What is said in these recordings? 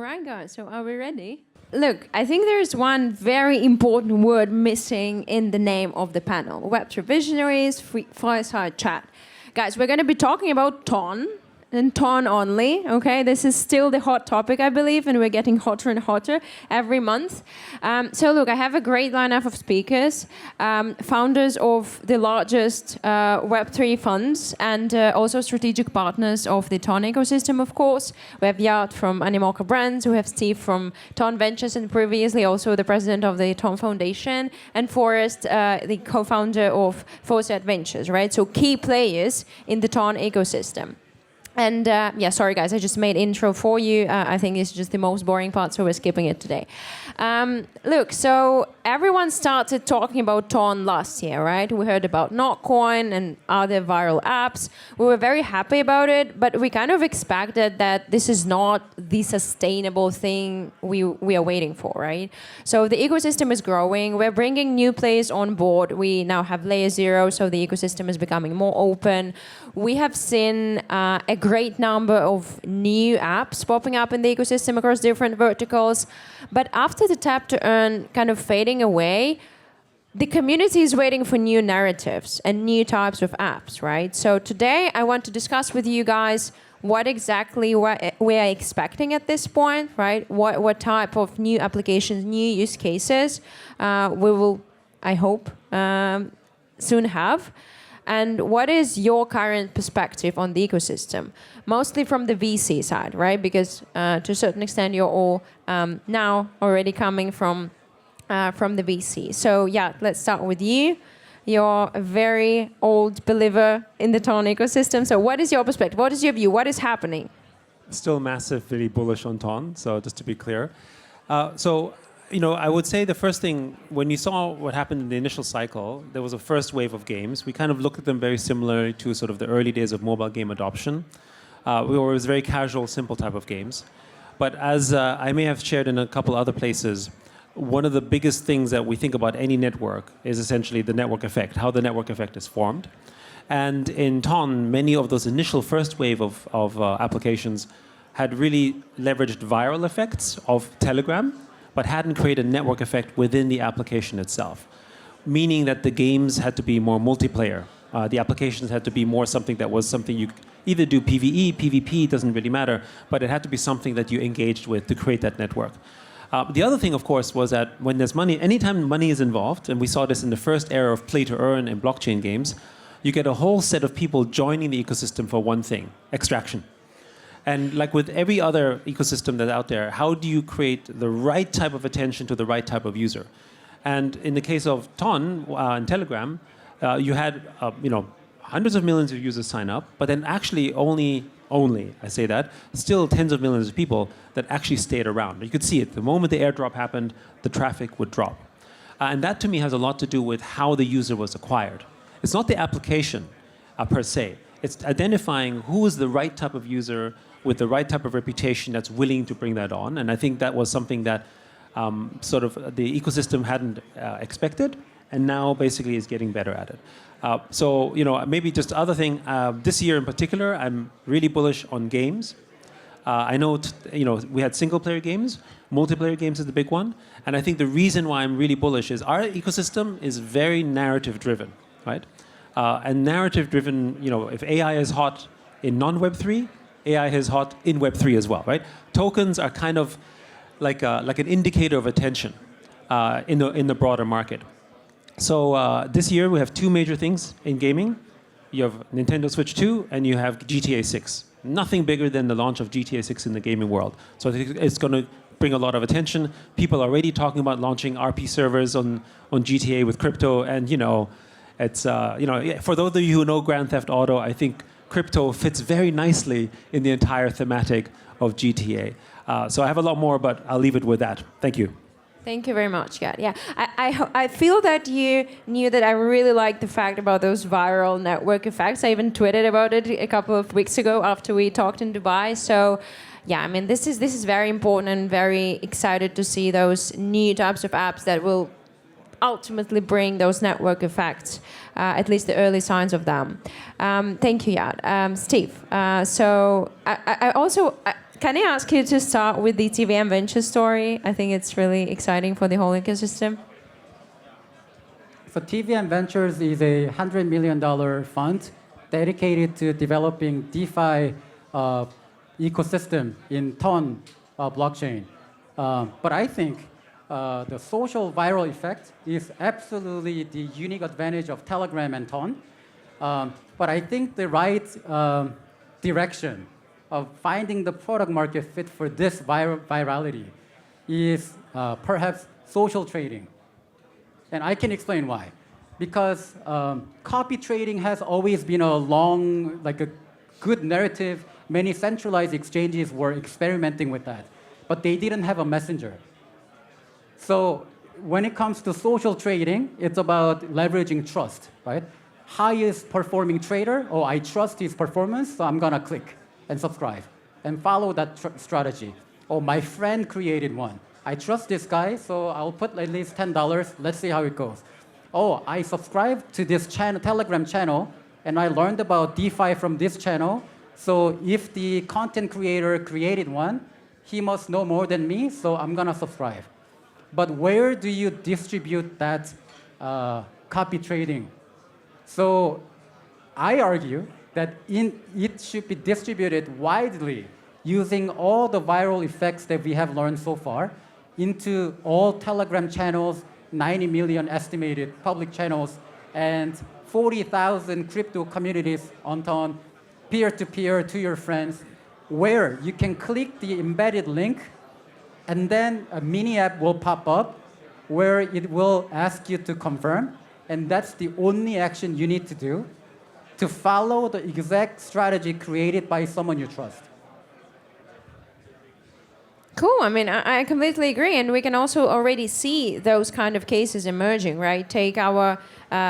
right, guys, so are we ready? Look, I think there's one very important word missing in the name of the panel. Web3 Visionaries, Fireside Chat. Guys, we're going to be talking about TON and TON only, okay? This is still the hot topic, I believe, and we're getting hotter and hotter every month. So look, I have a great lineup of speakers, founders of the largest Web3 funds and also strategic partners of the TON ecosystem, of course. We have Yat from Animoca Brands, we have Steve from TON Ventures and previously also the president of the TON Foundation, and Forest, the co-founder of Foresight Ventures, right? So key players in the TON ecosystem. And yeah, sorry guys, I just made intro for you. I think it's just the most boring part, so we're skipping it today. Look, so everyone started talking about TON last year, right? We heard about Notcoin and other viral apps. We were very happy about it, but we kind of expected that this is not the sustainable thing we are waiting for, right? So the ecosystem is growing. We're bringing new players on board. We now have layer 0, so the ecosystem is becoming more open. We have seen a great number of new apps popping up in the ecosystem across different verticals. But after the tap to earn kind of fading away, the community is waiting for new narratives and new types of apps, right? So today I want to discuss with you guys what exactly we are expecting at this point, right? What type of new applications, new use cases we will, I hope, soon have. And what is your current perspective on the ecosystem? Mostly from the VC side, right? Because to a certain extent, you're all now already coming from the VC. So yeah, let's start with you. You're a very old believer in the TON ecosystem. So what is your perspective? What is your view? What is happening? Still massively bullish on TON, so just to be clear. You know, I would say the first thing, when you saw what happened in the initial cycle, there was a first wave of games. We kind of looked at them very similarly to sort of the early days of mobile game adoption. It was very casual, simple type of games. But as I may have shared in a couple other places, one of the biggest things that we think about any network is essentially the network effect, how the network effect is formed. And in TON, many of those initial first wave of applications had really leveraged viral effects of Telegram, but hadn't created a network effect within the application itself, meaning that the games had to be more multiplayer. The applications had to be more something that was something you either do PvE, PvP, doesn't really matter, but it had to be something that you engaged with to create that network. The other thing, of course, was that when there's money, anytime money is involved, and we saw this in the first era of play to earn in blockchain games, you get a whole set of people joining the ecosystem for one thing, extraction. And like with every other ecosystem that's out there, how do you create the right type of attention to the right type of user? And in the case of TON and Telegram, you had hundreds of millions of users sign up, but then actually only, I say that, still tens of millions of people that actually stayed around. You could see it. The moment the airdrop happened, the traffic would drop. And that to me has a lot to do with how the user was acquired. It's not the application per se. It's identifying who is the right type of user with the right type of reputation that's willing to bring that on. And I think that was something that sort of the ecosystem hadn't expected, and now basically is getting better at it. So, you know, maybe just other thing, this year in particular, I'm really bullish on games. I know, we had single-player games, multiplayer games is the big one, and I think the reason why I'm really bullish is our ecosystem is very narrative-driven, right? And narrative-driven, if AI is hot in non-Web3, AI is hot in Web3 as well, right? Tokens are kind of like an indicator of attention in the broader market. So this year we have two major things in gaming. You have Nintendo Switch 2 and you have GTA 6. Nothing bigger than the launch of GTA 6 in the gaming world. So I think it's going to bring a lot of attention. People are already talking about launching RP servers on GTA with crypto, and it's for those of you who know Grand Theft Auto, I think crypto fits very nicely in the entire thematic of GTA. So I have a lot more, but I'll leave it with that. Thank you. Thank you very much, Kat. Yeah, I feel that you knew that I really like the fact about those viral network effects. I even tweeted about it a couple of weeks ago after we talked in Dubai. So, yeah, I mean, this is very important, and very excited to see those new types of apps that will ultimately bring those network effects, at least the early signs of them. Thank you, Yat. Steve, so Can I ask you to start with the TVM venture story? I think it's really exciting for the whole ecosystem. So TVM Ventures is a $100 million fund dedicated to developing DeFi ecosystem in Ton blockchain. But I think the social viral effect is absolutely the unique advantage of Telegram and Ton. But I think the right direction of finding the product market fit for this virality is perhaps social trading. And I can explain why. Because copy trading has always been a long, like a good narrative. Many centralized exchanges were experimenting with that, but they didn't have a messenger. So when it comes to social trading, it's about leveraging trust, right? Highest performing trader, oh, I trust his performance, so I'm gonna click and subscribe and follow that strategy. Oh, my friend created one. I trust this guy, so I'll put at least $10. Let's see how it goes. Oh, I subscribed to this channel, Telegram channel, and I learned about DeFi from this channel. So if the content creator created one, he must know more than me, so I'm gonna subscribe. But where do you distribute that copy trading? So I argue that it should be distributed widely using all the viral effects that we have learned so far into all Telegram channels, 90 million estimated public channels, and 40,000 crypto communities on Ton, peer-to-peer to your friends, where you can click the embedded link, and then a mini app will pop up where it will ask you to confirm, and that's the only action you need to do to follow the exact strategy created by someone you trust. Cool. I mean, I completely agree. And we can also already see those kind of cases emerging, right? Take our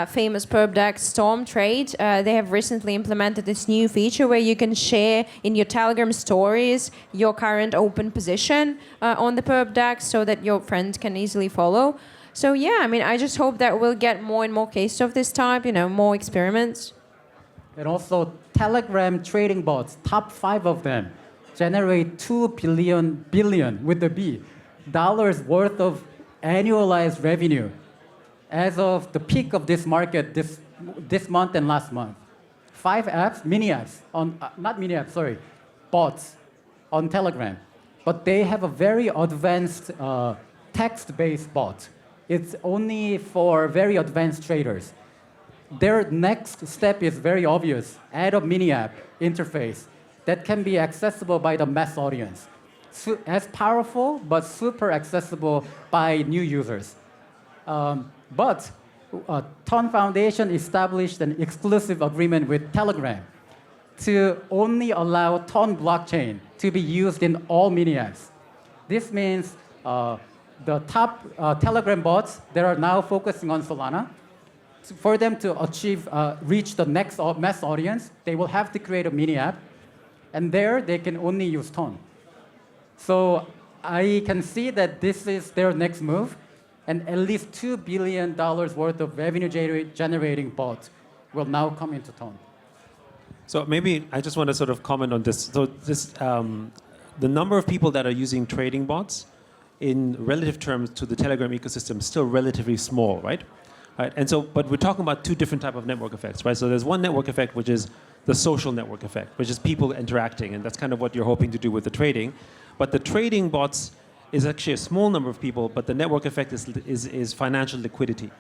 famous perp DEX Storm Trade. They have recently implemented this new feature where you can share in your Telegram stories your current open position on the perp DEX so that your friends can easily follow. So yeah, I mean, I just hope that we'll get more and more cases of this type, more experiments. And also Telegram trading bots, top 5 of them, generate $2 billion with the B, dollars worth of annualized revenue as of the peak of this market this month and last month. 5 apps, mini apps, not mini apps, sorry, bots on Telegram. But they have a very advanced text-based bot. It's only for very advanced traders. Their next step is very obvious, add a mini app interface that can be accessible by the mass audience. As powerful, but super accessible by new users. But Ton Foundation established an exclusive agreement with Telegram to only allow Ton blockchain to be used in all mini apps. This means the top Telegram bots that are now focusing on Solana, for them to reach the next mass audience, they will have to create a mini app. And there, they can only use Ton. So I can see that this is their next move. And at least $2 billion worth of revenue generating bots will now come into Ton. So maybe I just want to sort of comment on this. So the number of people that are using trading bots in relative terms to the Telegram ecosystem is still relatively small, right? Right, and so, but we're talking about 2 different types of network effects, right? So there's one network effect, which is the social network effect, which is people interacting, and that's kind of what you're hoping to do with the trading. But the trading bots is actually a small number of people, but the network effect is financial liquidity.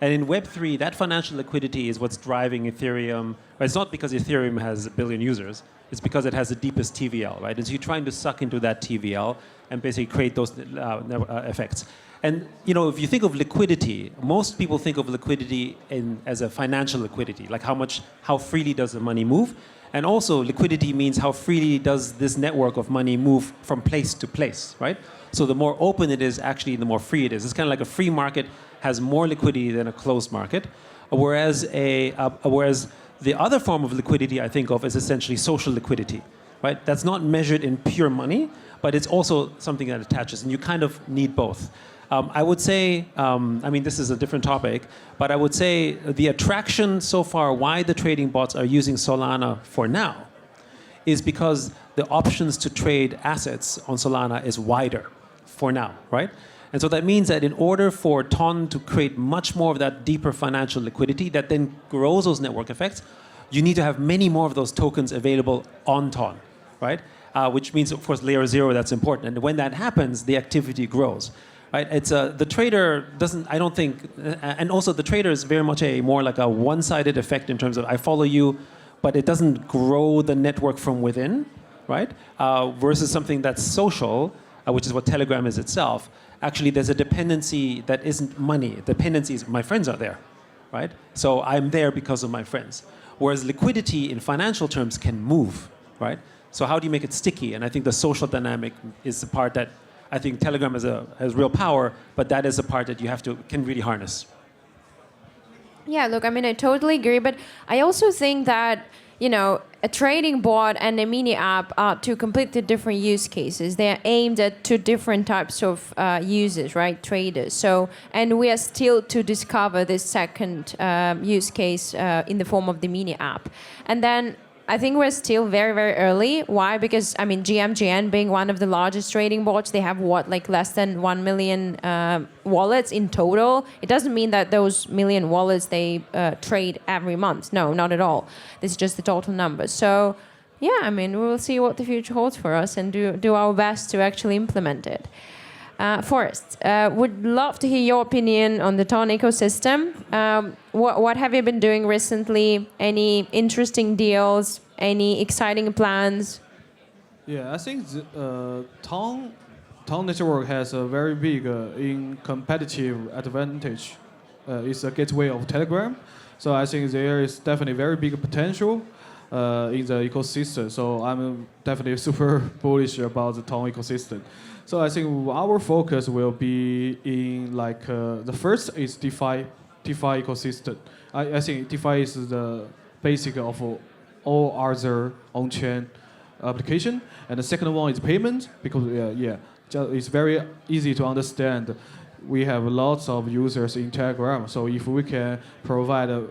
And in Web3, that financial liquidity is what's driving Ethereum. Right? It's not because Ethereum has 1 billion users, it's because it has the deepest TVL, right? And so you're trying to suck into that TVL and basically create those effects. And if you think of liquidity, most people think of liquidity as a financial liquidity, like how freely does the money move? And also liquidity means how freely does this network of money move from place to place, right? So the more open it is, actually, the more free it is. It's kind of like a free market has more liquidity than a closed market, whereas the other form of liquidity I think of is essentially social liquidity, right? That's not measured in pure money, but it's also something that attaches, and you kind of need both. I would say, this is a different topic, but I would say the attraction so far why the trading bots are using Solana for now is because the options to trade assets on Solana is wider for now, right? And so that means that in order for TON to create much more of that deeper financial liquidity that then grows those network effects, you need to have many more of those tokens available on TON, right? Which means, of course, layer 0, that's important. And when that happens, the activity grows, right? It's the trader doesn't, I don't think, and also the trader is very much more like a one-sided effect in terms of I follow you, but it doesn't grow the network from within, right? Versus something that's social, which is what Telegram is itself. Actually, there's a dependency that isn't money. Dependency is my friends are there, right? So I'm there because of my friends. Whereas liquidity in financial terms can move, right? So how do you make it sticky? And I think the social dynamic is the part that I think Telegram has real power, but that is a part that you can really harness. Yeah, look, I mean, I totally agree, but I also think that, you know, a trading bot and a mini app are two completely different use cases. They are aimed at two different types of users, right? Traders. So, and we are still to discover this second use case in the form of the mini app. And then I think we're still very, very early. Why? Because, I mean, GMGN being one of the largest trading bots, they have like less than 1 million wallets in total. It doesn't mean that those million wallets, they trade every month. No, not at all. This is just the total number. So, yeah, I mean, we will see what the future holds for us and do our best to actually implement it. Forrest, would love to hear your opinion on the TON ecosystem. What have you been doing recently? Any interesting deals? Any exciting plans? Yeah, I think TON network has a very big competitive advantage. It's a gateway of Telegram. So I think there is definitely very big potential in the ecosystem. So I'm definitely super bullish about the TON ecosystem. So I think our focus will be in like the first is DeFi ecosystem. I think DeFi is the basic of all other on-chain application, and the second one is payment because it's very easy to understand. We have lots of users in Telegram, so if we can provide a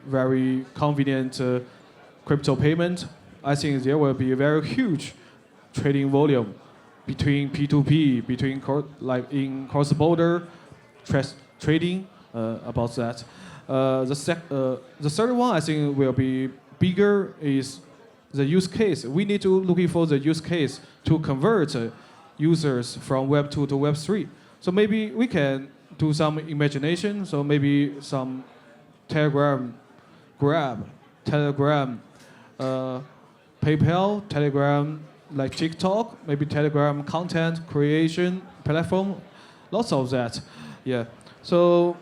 very convenient crypto payment, I think there will be a very huge trading volume between P2P, between in cross-border trading about that. The third one I think will be bigger is the use case. We need to looking for the use case to convert users from Web 2 to Web 3. So maybe we can do some imagination. So maybe some Telegram Grab, Telegram PayPal, Telegram like TikTok, maybe Telegram content creation platform, lots of that. Yeah. So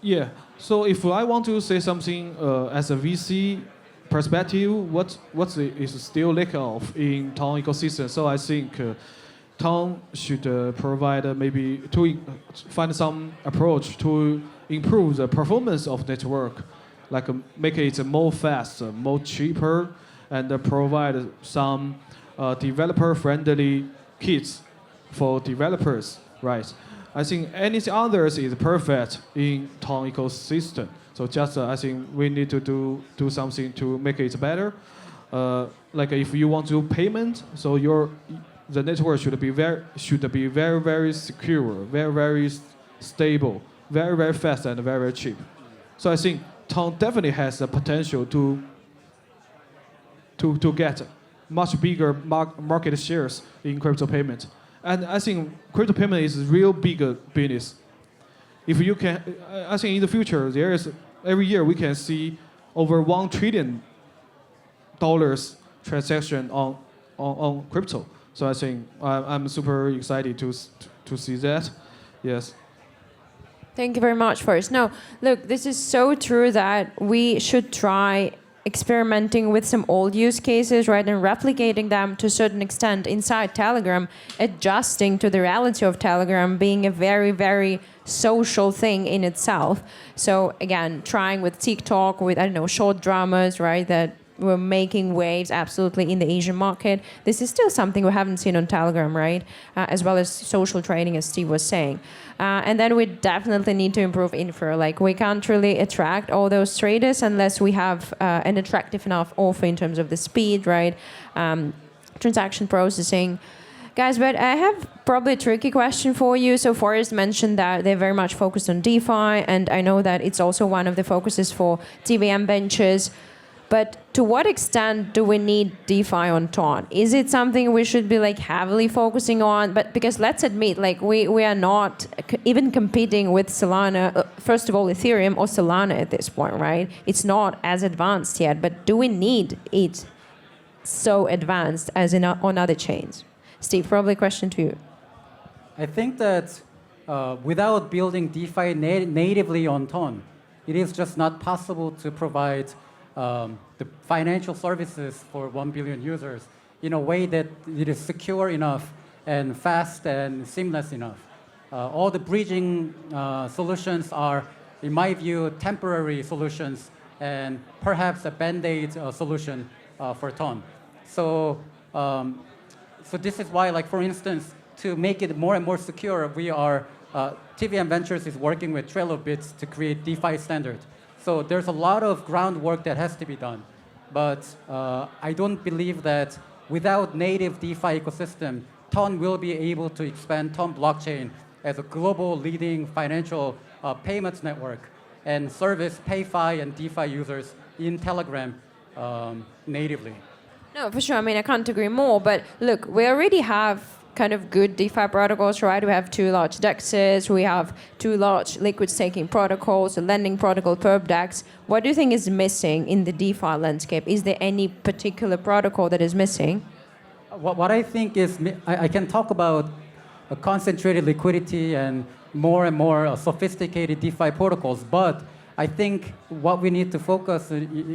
if I want to say something as a VC perspective, what is still lack of in TON ecosystem? So I think TON should provide maybe to find some approach to improve the performance of network, like make it more fast, more cheaper, and provide some developer-friendly kits for developers, right? I think anything others is perfect in TON ecosystem. So just I think we need to do something to make it better. Like if you want to do payment, so the network should be very very secure, very stable, very fast and very cheap. So I think TON definitely has the potential to get much bigger market shares in crypto payment. And I think crypto payment is real big business. If you can, I think in the future, every year we can see over $1 trillion transaction on crypto. So I think I'm super excited to see that. Yes. Thank you very much, Forrest. No, look, this is so true that we should try experimenting with some old use cases, right, and replicating them to a certain extent inside Telegram, adjusting to the reality of Telegram being a very, very social thing in itself. So again, trying with TikTok, with, I don't know, short dramas, right, that were making waves absolutely in the Asian market. This is still something we haven't seen on Telegram, right? As well as social trading, as Steve was saying. And then we definitely need to improve infra. Like, we can't really attract all those traders unless we have an attractive enough offer in terms of the speed, right? Transaction processing. Guys, but I have probably a tricky question for you. So Forrest mentioned that they're very much focused on DeFi, and I know that it's also one of the focuses for TVM Ventures. But to what extent do we need DeFi on Ton? Is it something we should be like heavily focusing on? But because let's admit, like we are not even competing with Solana, first of all, Ethereum or Solana at this point, right? It's not as advanced yet, but do we need it so advanced as on other chains? Steve, probably a question to you. I think that without building DeFi natively on Ton, it is just not possible to provide the financial services for 1 billion users in a way that it is secure enough and fast and seamless enough. All the bridging solutions are, in my view, temporary solutions and perhaps a band-aid solution for Ton. So this is why, like, for instance, to make it more and more secure, we are, TVM Ventures is working with TrelloBits to create DeFi standard. So there's a lot of groundwork that has to be done. But I don't believe that without native DeFi ecosystem, Ton will be able to expand Ton blockchain as a global leading financial payments network and service PayFi and DeFi users in Telegram natively. No, for sure. I mean, I can't agree more. But look, we already have kind of good DeFi protocols, right? We have 2 large DEXs. We have 2 large liquid staking protocols, a lending protocol, PerpDEX. What do you think is missing in the DeFi landscape? Is there any particular protocol that is missing? What I think is, I can talk about a concentrated liquidity and more sophisticated DeFi protocols, but I think what we need to focus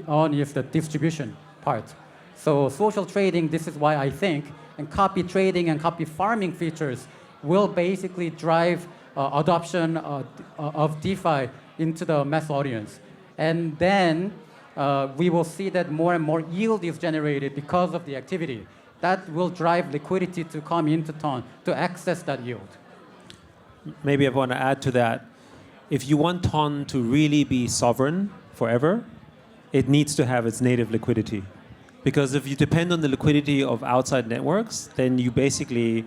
on is the distribution part. So social trading, this is why I think, and copy trading and copy farming features will basically drive adoption of DeFi into the mass audience. And then we will see that more and more yield is generated because of the activity. That will drive liquidity to come into Ton to access that yield. Maybe I want to add to that. If you want Ton to really be sovereign forever, it needs to have its native liquidity. Because if you depend on the liquidity of outside networks, then you basically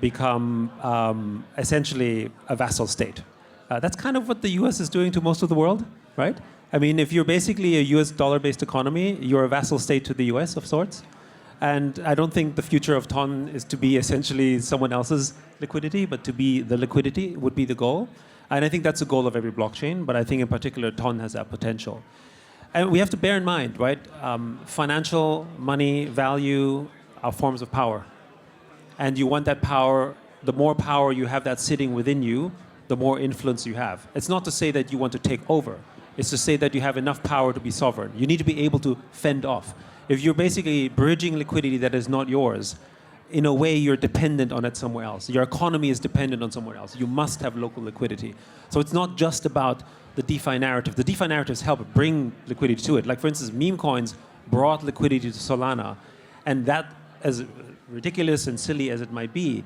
become essentially a vassal state. That's kind of what the US is doing to most of the world, right? I mean, if you're basically a US dollar-based economy, you're a vassal state to the US of sorts. And I don't think the future of Ton is to be essentially someone else's liquidity, but to be the liquidity would be the goal. And I think that's the goal of every blockchain, but I think in particular Ton has that potential. And we have to bear in mind, right? Financial, money, value are forms of power. And you want that power, the more power you have that sitting within you, the more influence you have. It's not to say that you want to take over. It's to say that you have enough power to be sovereign. You need to be able to fend off. If you're basically bridging liquidity that is not yours, in a way you're dependent on it somewhere else. Your economy is dependent on somewhere else. You must have local liquidity. So it's not just about the DeFi narrative. The DeFi narratives help bring liquidity to it. Like, for instance, meme coins brought liquidity to Solana. And that, as ridiculous and silly as it might be,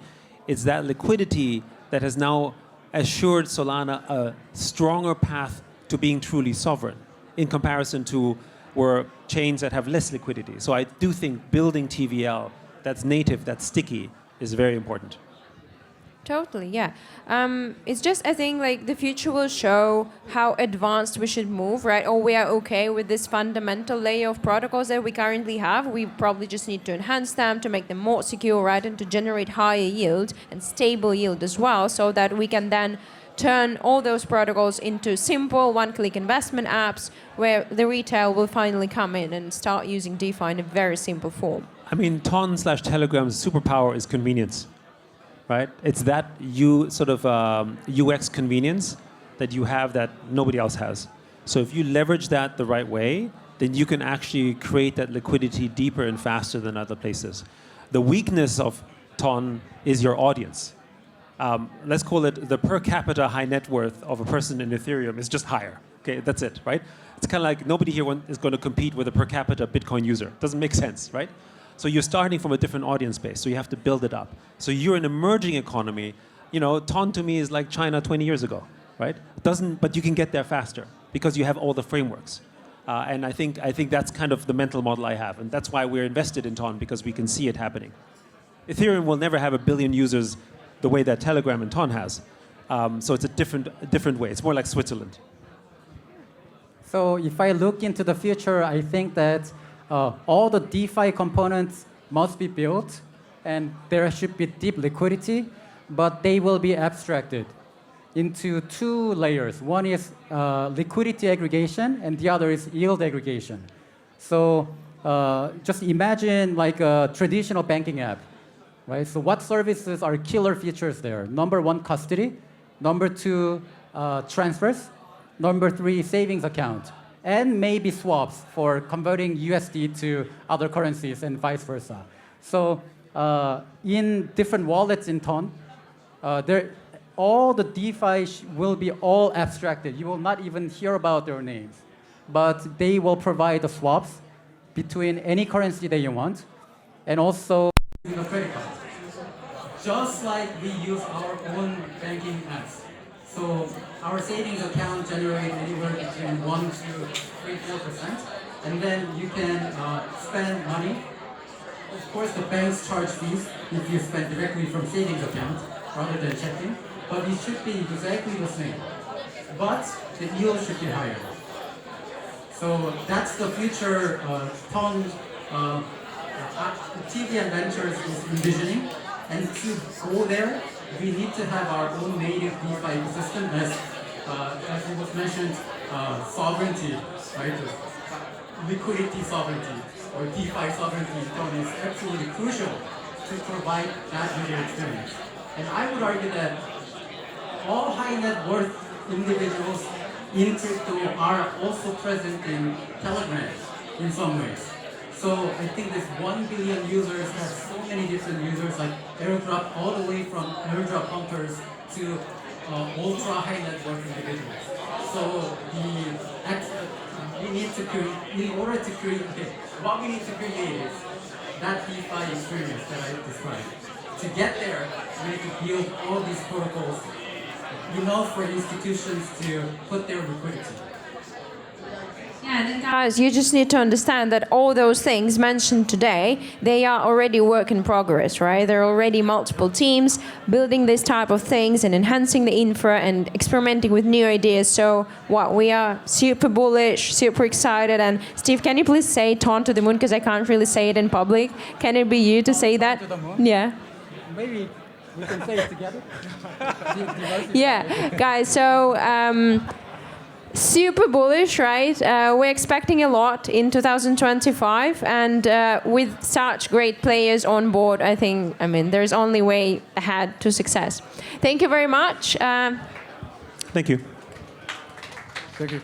it's that liquidity that has now assured Solana a stronger path to being truly sovereign in comparison to where chains that have less liquidity. So I do think building TVL that's native, that's sticky, is very important. Totally, yeah. It's just, I think, like, the future will show how advanced we should move, right? Or we are okay with this fundamental layer of protocols that we currently have. We probably just need to enhance them to make them more secure, right? And to generate higher yield and stable yield as well, so that we can then turn all those protocols into simple one-click investment apps where the retail will finally come in and start using DeFi in a very simple form. I mean, Ton/Telegram's superpower is convenience. Right? It's that UX convenience that you have that nobody else has. So if you leverage that the right way, then you can actually create that liquidity deeper and faster than other places. The weakness of Ton is your audience. Let's call it the per capita high net worth of a person in Ethereum is just higher. Okay, that's it, right? It's kind of like nobody here is going to compete with a per capita Bitcoin user. Doesn't make sense, right? So you're starting from a different audience base, so you have to build it up. So you're an emerging economy. You know, Ton to me is like China 20 years ago, right? But you can get there faster because you have all the frameworks. And I think that's kind of the mental model I have, and that's why we're invested in Ton, because we can see it happening. Ethereum will never have 1 billion users the way that Telegram and Ton has. So it's a different way. It's more like Switzerland. So if I look into the future, I think that all the DeFi components must be built, and there should be deep liquidity, but they will be abstracted into 2 layers. One is liquidity aggregation, and the other is yield aggregation. So just imagine like a traditional banking app, right? So what services are killer features there? Number 1, custody. Number 2, transfers. Number 3, savings account. And maybe swaps for converting USD to other currencies and vice versa. So in different wallets in Ton, all the DeFi will be all abstracted. You will not even hear about their names. But they will provide the swaps between any currency that you want, and also the credit card. Just like we use our own banking apps. So our savings account generates anywhere between 1 to 3-4%, and then you can spend money. Of course, the banks charge fees if you spend directly from savings account rather than checking, but it should be exactly the same. But the yield should be higher. So that's the future Ton TV and Ventures is envisioning, and to go there, we need to have our own native DeFi ecosystem, as it was mentioned, sovereignty, right? Liquidity sovereignty or DeFi sovereignty is absolutely crucial to provide that user experience. And I would argue that all high net worth individuals in crypto are also present in Telegram in some ways. So I think this 1 billion users have so many different users, like airdrop all the way from airdrop hunters to ultra high net worth individuals. So we need to create, in order to create, what we need to create is that DeFi experience that I described. To get there, we need to build all these protocols enough for institutions to put their liquidity. Yeah, and then guys, you just need to understand that all those things mentioned today, they are already work in progress, right? There are already multiple teams building this type of things and enhancing the infra and experimenting with new ideas. So what we are super bullish, super excited. And Steve, can you please say Ton to the moon? Because I can't really say it in public. Can it be you to say that? To the moon? Yeah. Maybe we can say it together. Yeah, guys, so super bullish, right? We're expecting a lot in 2025, and with such great players on board, I mean, there's only way ahead to success. Thank you very much. Thank you. Thank you.